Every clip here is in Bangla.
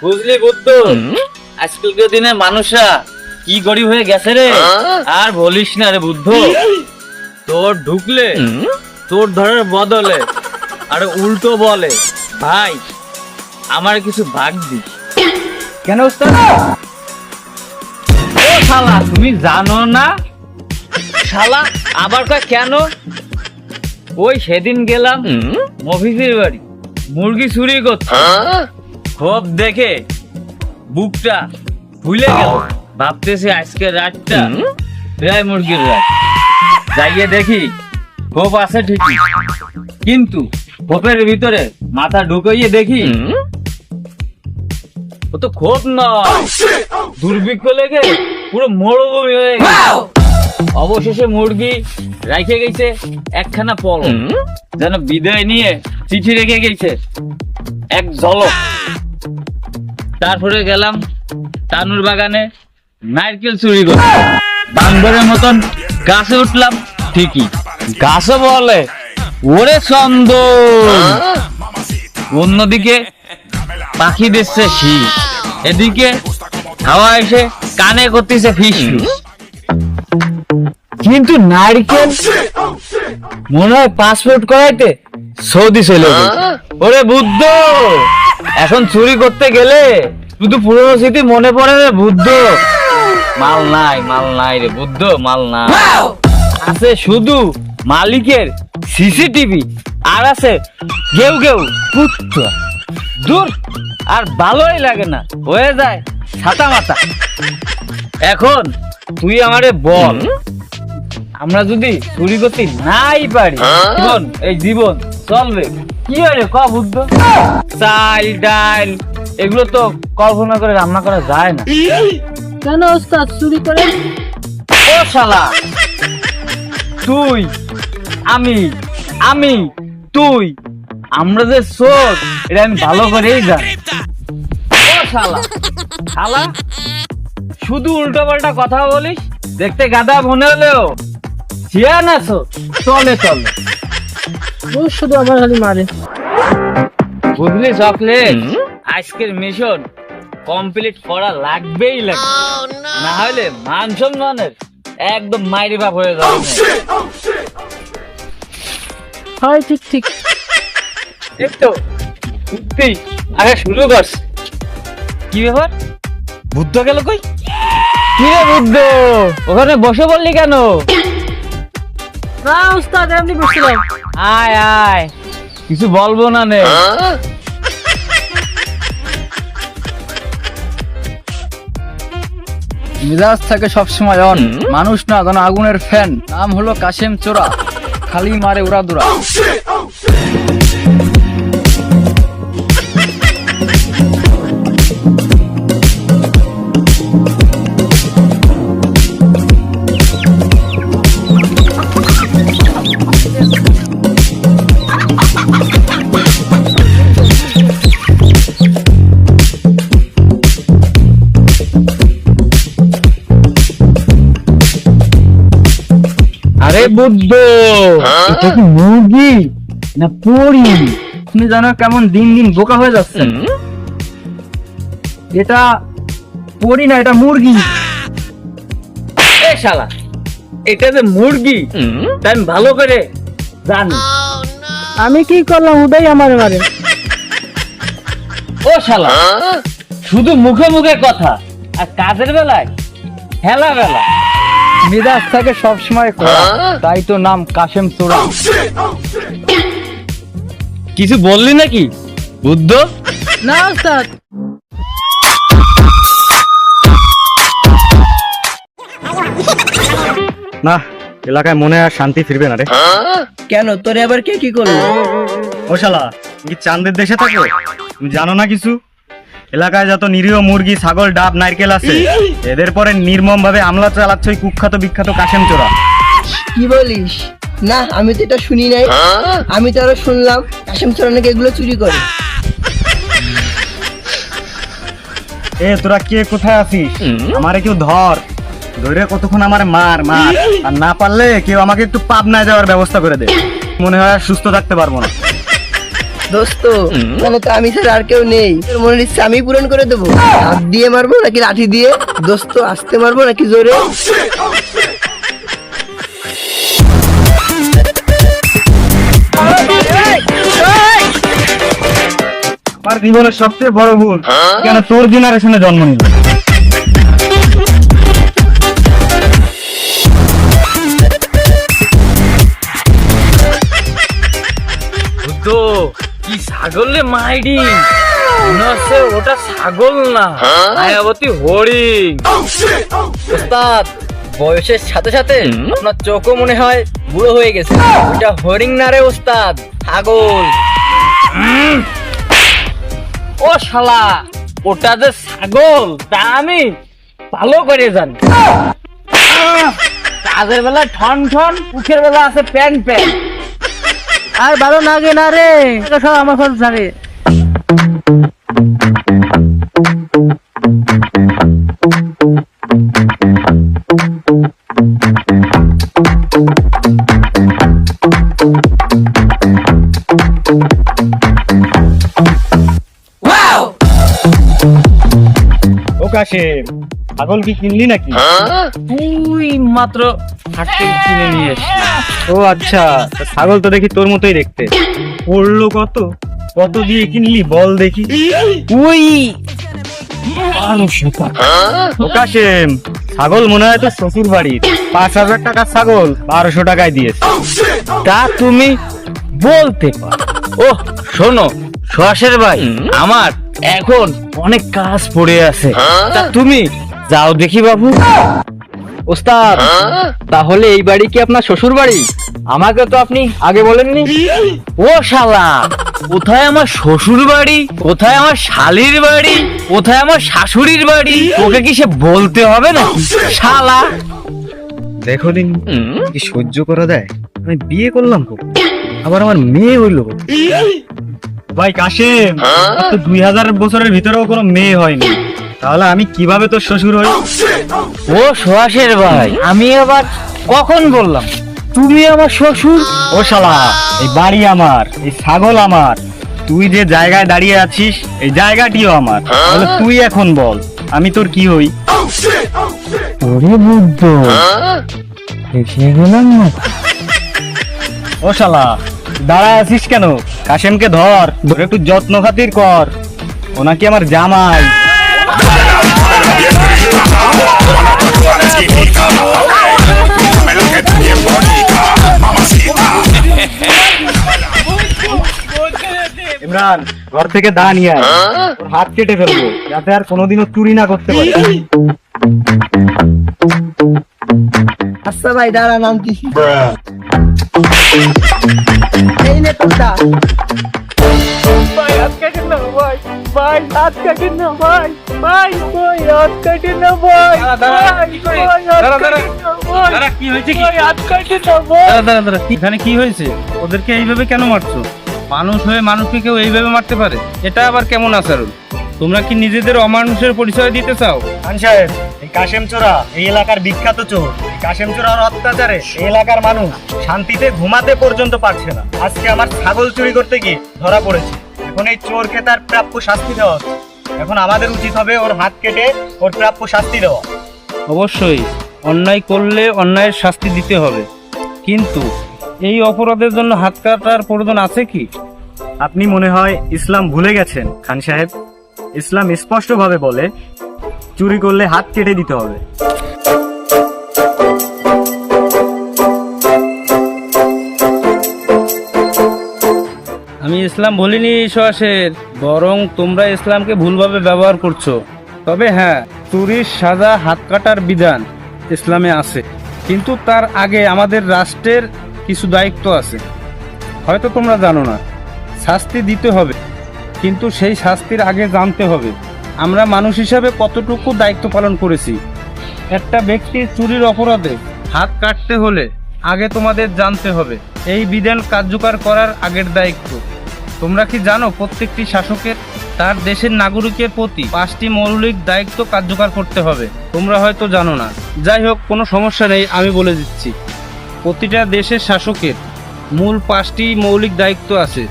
বুঝলি বুদ্ধ, আজকালকার দিনে মানুষরা কি গরিব হয়ে গেছে রে। আর বলিস না রে বুদ্ধ, তোর ঢুকলে তোর ধরার বদলে আর উল্টো বলে, ভাই আমার কিছু ভাগ দিস। কেন ওস্তাদ? ও শালা, তুমি জানো না? শালা আবার কয় কেন? ওই সেদিন গেলাম মফিজের বাড়ি, মুরগি চুরি করতে। খুব দেখে বুকটা ভুলে গেল, ভাবতেছে আজকে রাতটা প্রায় মুরগির রাত। যাইয়ে দেখি খোপ আছে ঠিকই, কিন্তু খোপের ভিতরে মাথা ঢুকাইয়ে দেখি ও তো খোপ নয়, দুর্ভিক্ষ লেগে পুরো মরুভূমি হয়ে গেছে। অবশেষে মুরগি রাইখে গেছে একখানা পলক, যেন বিদায় নিয়ে চিঠি রেখে গেছে এক ঝলক। তারপরে গেলাম তানুর বাগানে নারকেল চুরি করতে, বান্দরের মতন গাছে উঠলাম ঠিকই, গাছও বলে ওরে চন্দন। অন্যদিকে পাখি দিচ্ছে শীষ, এদিকে হাওয়া এসে কানে করতেছে ফিস। কিন্তু নারকেল মনে হয় পাসপোর্ট করাইতে সৌদি চলে গেছে। ওরে বুদ্ধ, এখন চুরি করতে গেলে শুধু পুরনো স্মৃতি মনে পড়ে রে বুদ্ধ। মাল নাই রে বুদ্ধ, মাল নাই। আছে শুধু মালিকের সিসিটিভি, আর আছে গেউ গেউ কুত্তা। দূর, আর ভালোই লাগে না, হয়ে যায় ছাতা মাতা। এখন তুই আমারে বল, আমরা যদি চুরি করতে নাই পারি, এই জীবন চলবে কি হয় ক বুদ্ধ? চাল ডাল এগুলো তো কল্পনা করে রান্না করা যায় না। কেন ওস্তাদ চুরি করে? ও শালা, তুই আমি তুই আমরা যে চোর, এটা আমি ভালো করেই জানি। ও শালা শালা, শুধু উল্টো পাল্টা কথা বলিস, দেখতে গাধা মনে হলেও শিয়ান আছো, চলে চলে। ও শুধু আমার খালি মারে। বুঝলি চকলেট, আজকের মিশন কমপ্লিট করা লাগবেই লাগবে, না হলে মান সম্মানের একদম মাইরি বাপ হয়ে যাবে। হয় ঠিক ঠিক। একটু তুই আগে শুরু করস। কি ব্যাপার, বুদ্ধ গেল কই? কি রে বুদ্ধ, ওখানে বসে বললি কেন? না ওস্তাদ, এমনি বসছিলাম। আয় আয়, কিছু বলবো না নে। মিজাজ থাকে সবসময় অন, মানুষ না যেন আগুনের ফ্যান। নাম হলো কাশেম চোরা, খালি মারে উড়া দুরা। আরে বুদ্ধ, এটা কি মুরগি না পরি? আপনি জানো কেমন দিন দিন বোকা হয়ে যাচ্ছেন। এটা পরি না, এটা মুরগি। এ শালা, এটা যে মুরগি তা আমি ভালো করে জানি। আমি কি করলাম? ওটাই আমার মারে। ও শালা, শুধু মুখে মুখে কথা, আর কাজের বেলায় হেলা বেলা। মিজাজ থাকে সবসময় কড়া, তাই তো নাম কাশেম চোরা। কিছু বললি নাকি বুদ্ধ? না ওস্তাদ। না, এলাকায় মনে আর শান্তি ফিরবে না রে। কেন, তোরে আবার কে কি করলো? ও শালা, তুমি কি চাঁদের দেশে থাকো? তুমি জানো না কিছু? এলাকায় যত নিরীহ মুরগি, ছাগল, ডাব, নারকেল আছে, এদের পরে নির্মম ভাবে হামলা চালাচ্ছে ওই কুখ্যাত বিখ্যাত কাশেম চোরা। কি বলিস? না, আমি তো এটা শুনি নাই। আমি তো আরো শুনলাম কাশেম চোরা নাকি এগুলো চুরি করে। এ তোরা কে কোথায় আছিস? আমারে কেউ ধর, ধরে কতক্ষণ আমার মার, আর না পারলে কেউ আমাকে একটু পাবনায় যাওয়ার ব্যবস্থা করে দে। মনে হয় আর সুস্থ থাকতে পারবো না। দোস্ত তাহলে তো আমি ছাড়া আর কেউ নেই, তোর মনের ইচ্ছা আমি পূরণ করে দেবো। হাত দিয়ে মারবো নাকি লাঠি দিয়ে? দোস্ত আস্তে মারবো নাকি জোরে? আমার জীবনের সবচেয়ে বড় ভুল কেন তোর জেনারেশনে জন্ম নিল। বুদ্ধ কি ছাগলে মাইডি, মনে হচ্ছে ওটা ছাগল না, মায়াবতী হরিণ। ওস্তাদ বয়সের সাথে সাথে আপনার চোখও মনে হয় বুড়ো হয়ে গেছে। ওটা হরিণ না রে ওস্তাদ, ছাগল। ও শালা, ওটা যে ছাগল তা আমি ভালো করে জানি। কাজের বেলা ঠন ঠন, মুখের বেলা আছে প্যান প্যান। আর ভালো লাগে না রে, এটা সব আমার ফল ছাড়ে। ও কাশেম, ছাগল কি কিনলি নাকি? তুই মাত্র হাটে কিনে নিয়ে এসেছিস। ও আচ্ছা, তা ছাগল তো দেখি তোর মতোই দেখতে। পড়লো কত, কত দিয়ে কিনলি বল দেখি? তুই ও কাশেম, ছাগল মনে হয় তো শ্বশুর বাড়ির। 5,000 টাকার ছাগল 1200 টাকায় দিয়েছে। তা তুমি বলতে পারো। ও শোনো সুহাসের ভাই, আমার এখন অনেক কাজ পড়ে আছে, তা তুমি যাও দেখি বাবু। ওস্তাদ তাহলে এই বাড়ি কি আপনার শ্বশুর বাড়ি? আমাকে তো আপনি আগে বলেননি। ও শালা, কোথায় আমার শ্বশুর বাড়ি, কোথায় আমার শালির বাড়ি, কোথায় আমার শাশুড়ির বাড়ি, ওকে কি সে বলতে হবে না শালা? দেখো দিন কি সহ্য করা যায়। আমি বিয়ে করলাম কখন, আবার আমার মেয়ে হইলো কখন? ভাই কাশেম, আমার তো 2000 বছরের ভিতরেও কোনো মেয়ে হয়নি, তাহলে আমি কিভাবে তোর শ্বশুর হই? ও সুহাসের ভাই, আমি আবার কখন বললাম তুমি আমার শ্বশুর? ও শালা, এই বাড়ি আমার, এই ছাগল আমার, তুই যে জায়গায় দাঁড়িয়ে আছিস এই জায়গাটিও আমার। তাহলে তুই এখন বল আমি তোর কি হই? ওরে বুদ্ধ, এসে গেলাম না। ও শালা, দাঁড়ায় আছিস কেন? কাশেমকে ধর, ধরে একটু যত্ন খাতির কর, ও নাকি আমার জামাই। ইমরান, ঘর থেকে দা নিয়ে আয়, ওর হাত কেটে ফেলবো যাতে আর কোনোদিনও চুরি না করতে পারে। আচ্ছা ভাই দাঁড়া, নামতেছি। এই নে তোর দা। ভাই হাত কাটেন না ভাই, ভাই হাত কাটেন না ভাই, ভাই ভাই হাত কাটেন না ভাই, কি হয়েছে? ভাই হাত কাটেন না ভাই। এখানে কি হয়েছে? ওদেরকে এইভাবে কেন মারছো? মানুষ হয়ে মানুষকে কেউ এইভাবে মারতে পারে? এটা আবার কেমন আচরণ? তোমরা কি নিজেদের অমানুষের পরিচয় দিতে চাও? খান সাহেব, এই কাশেম চোরা এই এলাকার বিখ্যাত চোর। এই কাশেম চোরার অত্যাচারে এই এলাকার মানুষ শান্তিতে ঘুমাতে পর্যন্ত পারছে না। আজকে আমার ছাগল চুরি করতে গিয়ে ধরা পড়েছে। এখন এই চোরকে তার প্রাপ্য শাস্তি দেওয়া হচ্ছে। এখন আমাদের উচিত হবে ওর হাত কেটে ওর প্রাপ্য শাস্তি দেওয়া। অবশ্যই অন্যায় করলে অন্যায়ের শাস্তি দিতে হবে, কিন্তু এই অপরাধের জন্য হাত কাটার প্রয়োজন আছে কি? আপনি মনে হয় ইসলাম ভুলে গেছেন খান সাহেব। ইসলাম স্পষ্টভাবে বলে চুরি করলে হাত কেটে দিতে হবে। আমি ইসলাম বলিনি সুহাসের, বরং তোমরা ইসলামকে ভুলভাবে ব্যবহার করছো। তবে হ্যাঁ, চুরির সাজা, হাত কাটার বিধান ইসলামে আছে, কিন্তু তার আগে আমাদের রাষ্ট্রের কিছু দায়িত্ব আছে। হয়তো তোমরা জানো না, শাস্তি দিতে হবে, কিন্তু সেই শাস্তির আগে জানতে হবে আমরা মানুষ হিসাবে কতটুকু দায়িত্ব পালন করেছি। একটা ব্যক্তির চুরির অপরাধে হাত কাটতে হলে আগে তোমাদের জানতে হবে এই বিধান কার্যকর করার আগের দায়িত্ব। তোমরা কি জানো প্রত্যেকটি শাসকের তার দেশের নাগরিকের প্রতি 5টি মৌলিক দায়িত্ব কার্যকর করতে হবে? তোমরা হয়তো জানো না। যাই হোক, কোনো সমস্যা নেই, আমি বলে দিচ্ছি। প্রতিটা দেশের শাসকের মূল 5টি মৌলিক দায়িত্ব আছে।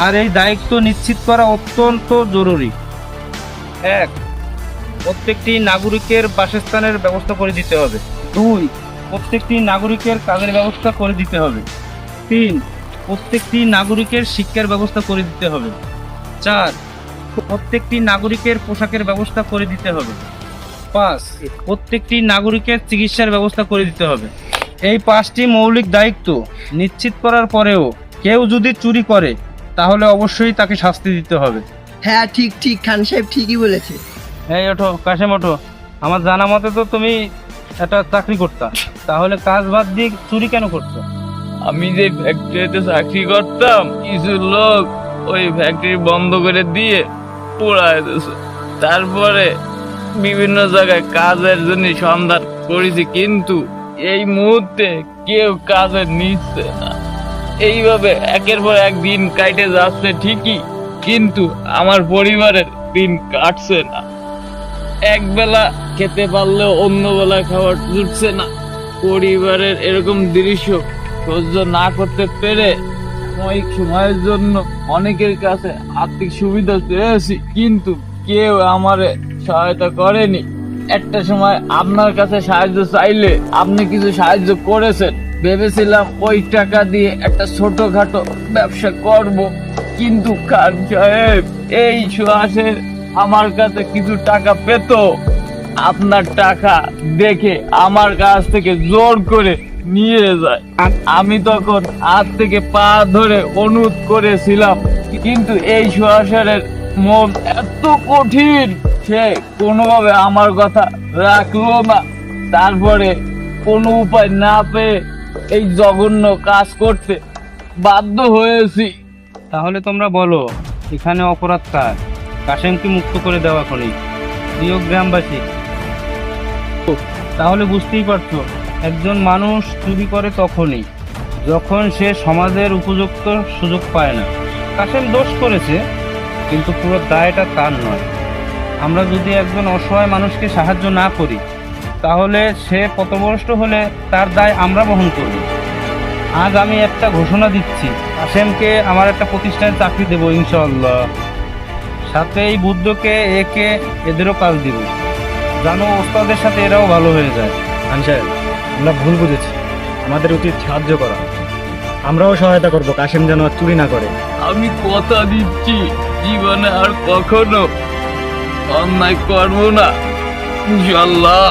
আর এই দায়িত্ব নিশ্চিত করা অত্যন্ত জরুরি। 1. প্রত্যেকটি নাগরিকের বাসস্থানের ব্যবস্থা করে দিতে হবে। 2. প্রত্যেকটি নাগরিকের কাজের ব্যবস্থা করে দিতে হবে। 3. প্রত্যেকটি নাগরিকের শিক্ষার ব্যবস্থা করে দিতে হবে। 4. প্রত্যেকটি নাগরিকের পোশাকের ব্যবস্থা করে দিতে হবে। 5. প্রত্যেকটি নাগরিকের চিকিৎসার ব্যবস্থা করে দিতে হবে। এই 5টি মৌলিক দায়িত্ব নিশ্চিত করার পরেও কেউ যদি চুরি করে তাহলে অবশ্যই তাকে শাস্তি দিতে হবে। হ্যাঁ ঠিক ঠিক, খান সাহেব ঠিকই বলেছে। এই ওঠো কাশেম ওঠো, আমার জানা মতে তো তুমি একটা চাকরি করতা, তাহলে কাজ বাদ দিয়ে চুরি কেন করছো? আমি যে ফ্যাক্টরিতে চাকরি করতাম, কিছু লোক ওই ফ্যাক্টরি বন্ধ করে দিয়ে পোড়ায় দিয়েছে। তারপরে বিভিন্ন জায়গায় কাজের জন্য সন্ধান করেছি, কিন্তু এই মুহূর্তে কেউ কাজে নিচ্ছে না। এইভাবে একের পর এক দিন কাটে যাচ্ছে ঠিকই, কিন্তু আমার পরিবারের দিন কাটছে না। এক বেলা খেতে পারলেও অন্য বেলা খাবার জুটছে না। পরিবারের এরকম দৃশ্য সহ্য না করতে পেরে সাময়িক সময়ের জন্য অনেকের কাছে আর্থিক সুবিধা চেয়েছি, কিন্তু কেউ আমারে সহায়তা করেনি। একটা সময় আপনার কাছে সাহায্য চাইলে আপনি কিছু সাহায্য করেছেন, ভেবেছিলাম ওই টাকা দিয়ে একটা ছোটখাটো ব্যবসা করব, কিন্তু খান সাহেব এই সুহাসের আমার কাছে কিছু টাকা পেত, আপনার টাকা দেখে আমার কাছ থেকে জোর করে নিয়ে যায়। আমি তখন হাত থেকে পা ধরে অনুরোধ করেছিলাম, কিন্তু এই সুহাসের মন এত কঠিন, সে কোনোভাবে আমার কথা রাখলো না। তারপরে কোনো উপায় না পেয়ে এই জঘন্য কাজ করতে বাধ্য হয়েছি। তাহলে তোমরা বলো এখানে অপরাধ কার? কাশেমকে মুক্ত করে দেওয়া করেই প্রিয় গ্রামবাসী। তাহলে বুঝতেই পারছো, একজন মানুষ চুরি করে তখনই যখন সে সমাজের উপযুক্ত সুযোগ পায় না। কাশেম দোষ করেছে, কিন্তু পুরো দায়টা তার নয়। আমরা যদি একজন অসহায় মানুষকে সাহায্য না করি, তাহলে সে পথভ্রষ্ট হলে তার দায় আমরা বহন করব। আজ আমি একটা ঘোষণা দিচ্ছি, কাশেমকে আমার একটা প্রতিষ্ঠানে চাকরি দেবো ইনশাআল্লাহ। সাথে এই বুদ্ধকে একে এদেরও কাজ দিব, জানো ওস্তাদের সাথে এরাও ভালো হয়ে যায়। খান সাহেব, আমরা ভুল বুঝেছি, আমাদের উচিত সাহায্য করা। আমরাও সহায়তা করব কাশেম যেন আর চুরি না করে। আমি কথা দিচ্ছি জীবনে আর কখনো অন্যায় করবো না, ইনশাআল্লাহ।